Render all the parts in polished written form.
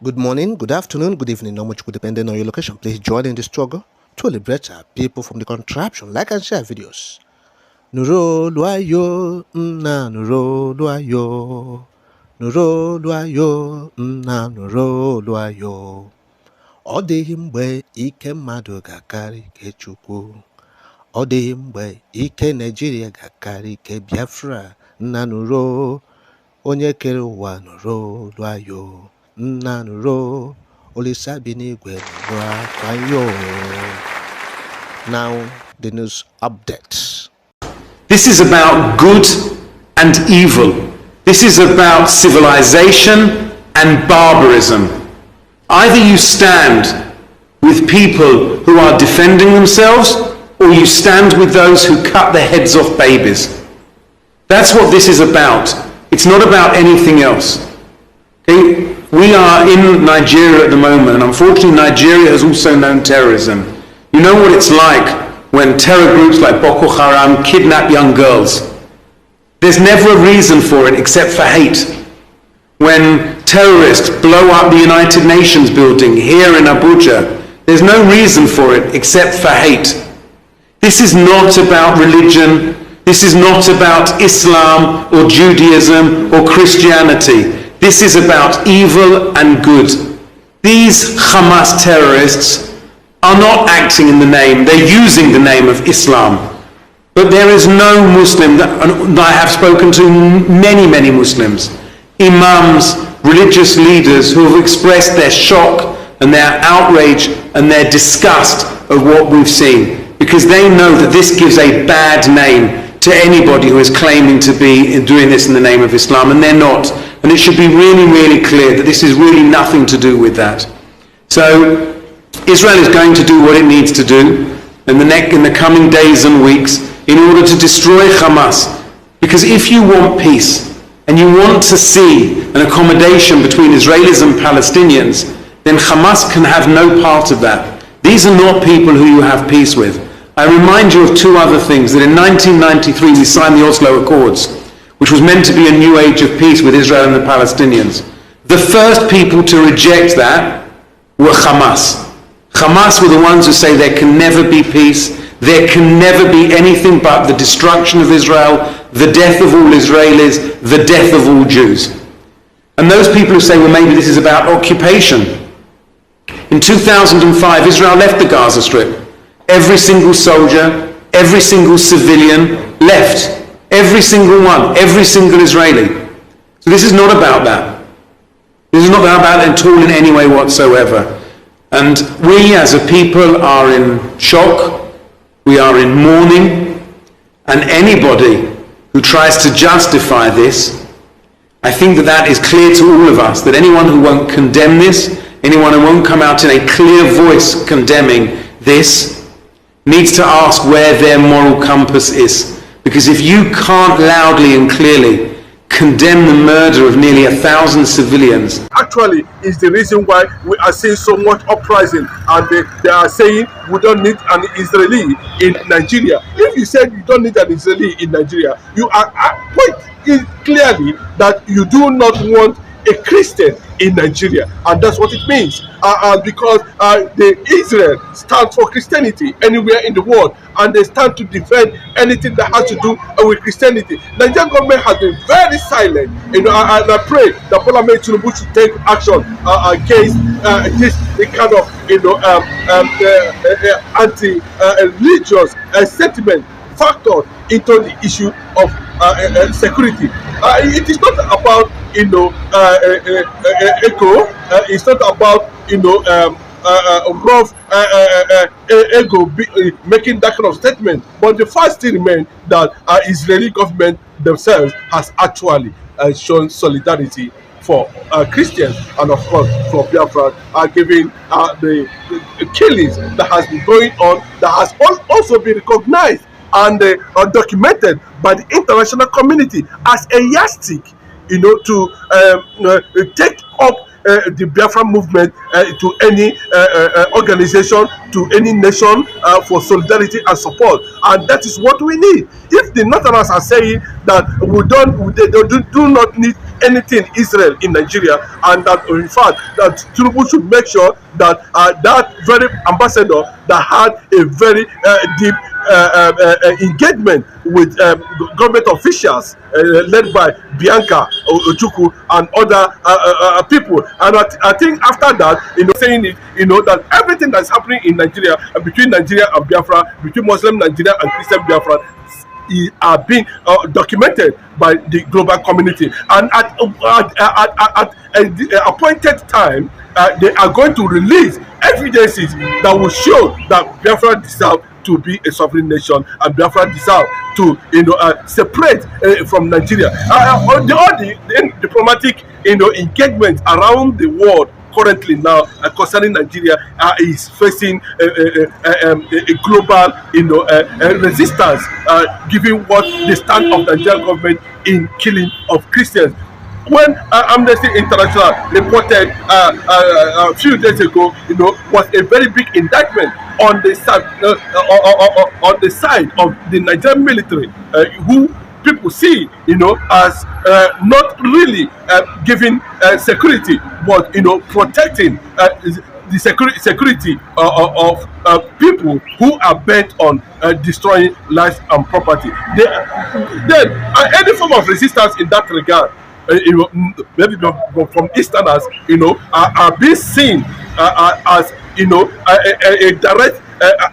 Good morning, good afternoon, good evening, not much good depending on your location. Please join in the struggle to liberate our people from the contraption. Like and share videos. Nuro luayo, na nuro luayo. Nuro luayo, na nuro luayo. Ọ dịghị mgbe ike mmadụ ga-akarị ike Chukwu. Ọ dịghị mgbe ike Naịjirịa ga-akarị ike Biafra. Nna nuro, onye kere ụwa nuro luayo. Nna nuro, Olisa bi n'igwe nuro akwayo. Now, the news updates. This is about good and evil. This is about civilization and barbarism. Either you stand with people who are defending themselves, or you stand with those who cut the heads off babies. That's what this is about. It's not about anything else. Okay? We are in Nigeria at the moment, and unfortunately Nigeria has also known terrorism. You know what it's like when terror groups like Boko Haram kidnap young girls. There's never a reason for it except for hate. When terrorists blow up the United Nations building here in Abuja, there's no reason for it except for hate. This is not about religion. This is not about Islam or Judaism or Christianity. This is about evil and good. These Hamas terrorists are not acting in the name, they're using the name of Islam. But there is no Muslim that I have spoken to, many Muslims, imams, religious leaders who have expressed their shock and their outrage and their disgust of what we've seen, because they know that this gives a bad name to anybody who is claiming to be doing this in the name of Islam, and they're not. And it should be really clear that this is really nothing to do with that. So Israel is going to do what it needs to do in the coming days and weeks in order to destroy Hamas. Because if you want peace and you want to see an accommodation between Israelis and Palestinians, then Hamas can have no part of that. These are not people who you have peace with. I remind you of two other things, that in 1993 we signed the Oslo Accords, which was meant to be a new age of peace with Israel and the Palestinians. The first people to reject that were Hamas. Hamas were the ones who say there can never be peace, there can never be anything but the destruction of Israel, the death of all Israelis, the death of all Jews. And those people who say, well, maybe this is about occupation. In 2005, Israel left the Gaza Strip. Every single soldier, every single civilian left. Every single one, every single Israeli. So this is not about that. This is not about that at all in any way whatsoever. And we as a people are in shock, we are in mourning, and anybody who tries to justify this, I think that is clear to all of us, that anyone who won't condemn this, anyone who won't come out in a clear voice condemning this, needs to ask where their moral compass is. Because if you can't loudly and clearly condemn the murder of nearly 1,000 civilians. Actually, is the reason why we are seeing so much uprising, and they are saying we don't need an Israeli in Nigeria. If you said you don't need an Israeli in Nigeria, you are quite clearly that you do not want a Christian in Nigeria, and that's what it means. Because the Israel stands for Christianity anywhere in the world, and they stand to defend anything that has to do with Christianity. Nigerian government has been very silent, and I pray that Bola Tinubu should take action against this kind of anti-religious sentiment factor into the issue of security. It is not about echo. It's not about rough ego making that kind of statement. But the fact still remains that Israeli government themselves has actually shown solidarity for Christians, and of course for Biafra, giving the killings that has been going on, that has also been recognized and documented by the international community as a yardstick, to take up the Biafra movement to any organization, to any nation, for solidarity and support. And that is what we need. If the Northerners are saying that they do not need anything Israel in Nigeria, and that in fact that Tinubu should make sure that that very ambassador that had a very deep engagement with government officials led by Bianca Ojukwu and other people. And I think after that, saying it, that everything that's happening in Nigeria, between Nigeria and Biafra, between Muslim Nigeria and Christian Biafra, are being documented by the global community. And at a appointed time, they are going to release evidences that will show that Biafra deserve to be a sovereign nation, and Biafra deserve to separate from Nigeria. All the diplomatic engagement around the world currently now concerning Nigeria is facing a global resistance, given what the stand of the Nigerian government in killing of Christians. When Amnesty International reported a few days ago, was a very big indictment on the side of the Nigerian military, who people see, as not really giving security, but protecting the security of people who are bent on destroying lives and property. Then any form of resistance in that regard, maybe from Easterners, are being seen as a direct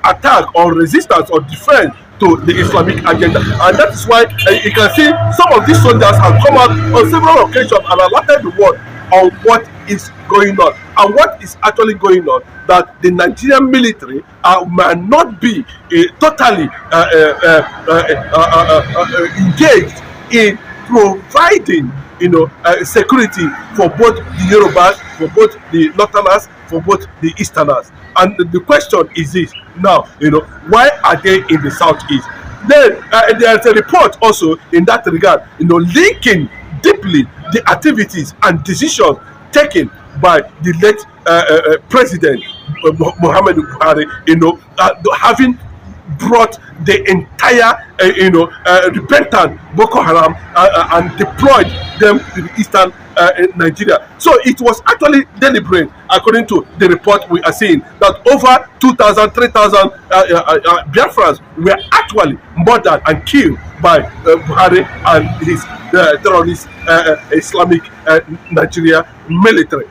attack or resistance or defense to the Islamic agenda. And that is why you can see some of these soldiers have come out on several occasions and alerted the world on what is going on. And what is actually going on, that the Nigerian military might not be totally engaged in providing security for both the Yorubas, for both the Northerners, for both the Easterners. And the question is this now, why are they in the Southeast? Then there's a report also in that regard, linking deeply the activities and decisions taken by the late President Muhammadu Buhari, having brought the entire repentant Boko Haram and deployed them to the eastern Nigeria. So it was actually deliberate, according to the report we are seeing, that over 2,000, 3,000 Biafrans were actually murdered and killed by Buhari and his terrorist Islamic Nigeria military.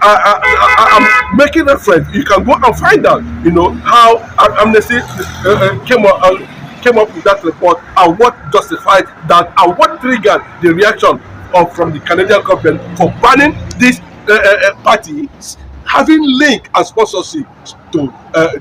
I'm making reference. You can go and find out, how Amnesty came up with that report, and what justified that, and what triggered the reaction from the Canadian government for banning this party having link and sponsorship to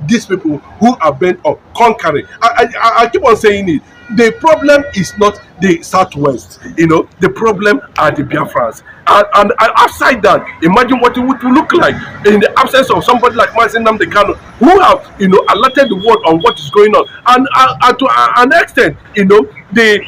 these people who are bent on conquering. I keep on saying it. The problem is not the Southwest, the problem are the Biafrans. And outside that, imagine what it would look like in the absence of somebody like Mazi Nnamdi Kanu, who have, alerted the world on what is going on. And to an extent, the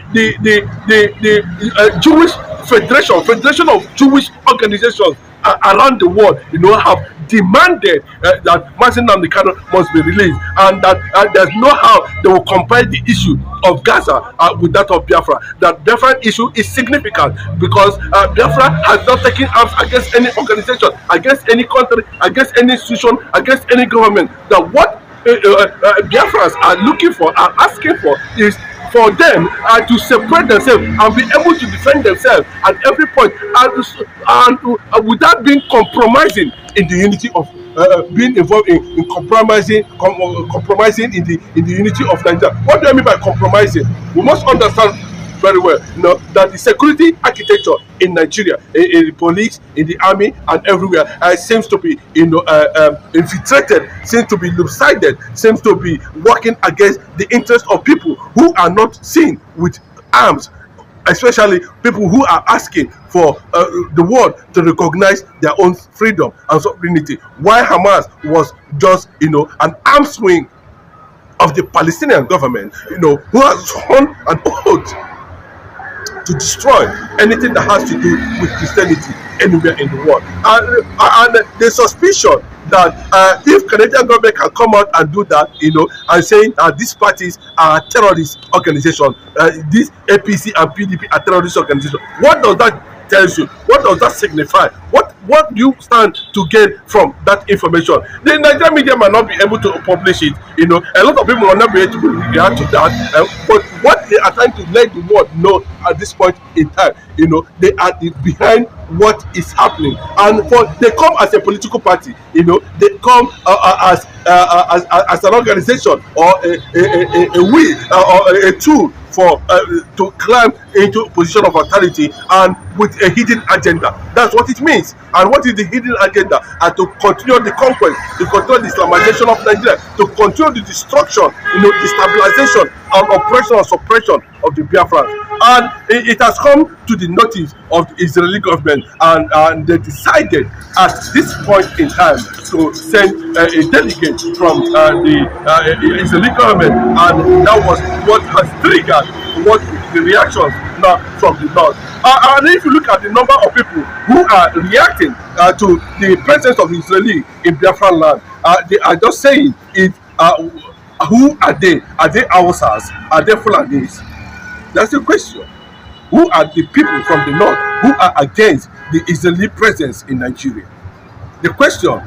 Jewish Federation of Jewish organizations around the world, have demanded that Mazi Nnamdi Kanu must be released, and that there's no how they will compare the issue of Gaza with that of Biafra. That Biafra issue is significant because Biafra has not taken arms against any organization, against any country, against any institution, against any government. That what Biafrans are looking for, are asking for, is for them to separate themselves and be able to defend themselves at every point, and without being compromising in the unity of being involved in compromising in the unity of Nigeria. What do I mean by compromising? We must understand very well, that the security architecture in Nigeria, in the police, in the army, and everywhere, seems to be, infiltrated, seems to be lopsided, seems to be working against the interest of people who are not seen with arms, especially people who are asking for the world to recognize their own freedom and sovereignty. Why Hamas was just, an arm swing of the Palestinian government, who has sworn an oath to destroy anything that has to do with Christianity anywhere in the world. And the suspicion that if Canadian government can come out and do that, and saying these parties are terrorist organizations, these APC and PDP are terrorist organizations, what does that tells you, what does that signify? What do you stand to gain from that information? The Nigerian media might not be able to publish it. You know, a lot of people will not be able to react to that. But what they are trying to let the world know at this point in time, you know, they are behind what is happening, and they come as a political party. You know, they come as an organization or a will or a tool for to climb into a position of authority, and with a hidden agenda. That's what it means. And what is the hidden agenda? And to continue the conquest, to continue the Islamization of Nigeria, to continue the destruction, you know, destabilization and oppression and suppression of the Biafrans. And it has come to the notice of the Israeli government, and they decided at this point in time to send a delegate from the Israeli government, and that was what has triggered what the reactions now from the north. And if you look at the number of people who are reacting to the presence of Israeli in Biafran land, they are just saying it. Who are they? Are they Hausas? Are they Fulanis? That's the question. Who are the people from the north who are against the Israeli presence in Nigeria? The question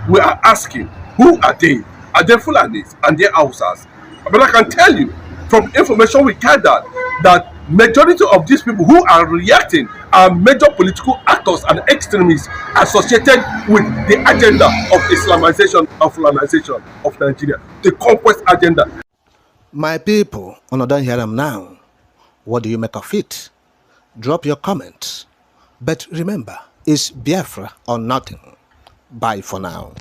we are asking, who are they? Are they Fulanis? And they Hausas? But I can tell you from information we gathered that majority of these people who are reacting are major political actors and extremists associated with the agenda of Islamization and Fulanization of Nigeria, the conquest agenda. My people, I don't hear them now. What do you make of it? Drop your comments. But remember, it's Biafra or nothing. Bye for now.